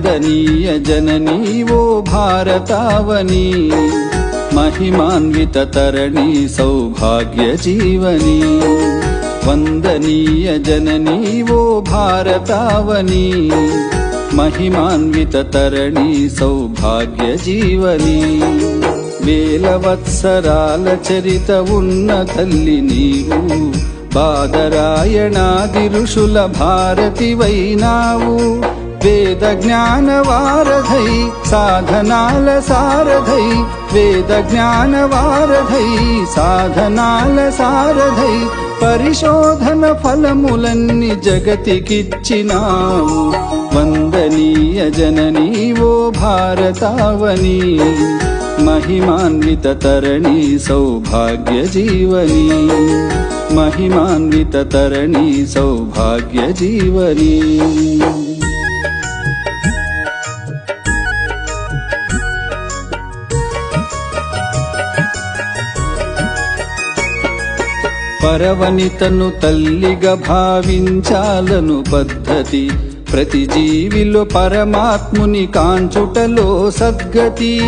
వందనీయ జననీ ఓ భారతావని, महिमान्वित तरणि सौभाग्य जीवनी। वंदनीय जननी वो भारतावनी, महिमान्वित तरणि सौभाग्य जीवनी। वेलवत्सराल चरित उन्न तल्लि नीवु, बादरायणादि ऋषुल भारति वैनावु। वेद ज्ञान वारधै साधनाल सारधै, वेद ज्ञान वारधै साधनाल सारधै, परिशोधन फलमुलन्नि जगतिकिच्चिनावु। वंदनीय जननी वो भारतावनी, महिमान्वित तरणि सौभाग्य जीवनी। महिमान्वित तरणि सौभाग्य जीवनी। పరవనితను తల్లిగా భావించాలను పద్ధతి, ప్రతి జీవిలో పరమాత్ముని కాంచుటలో సద్గతి।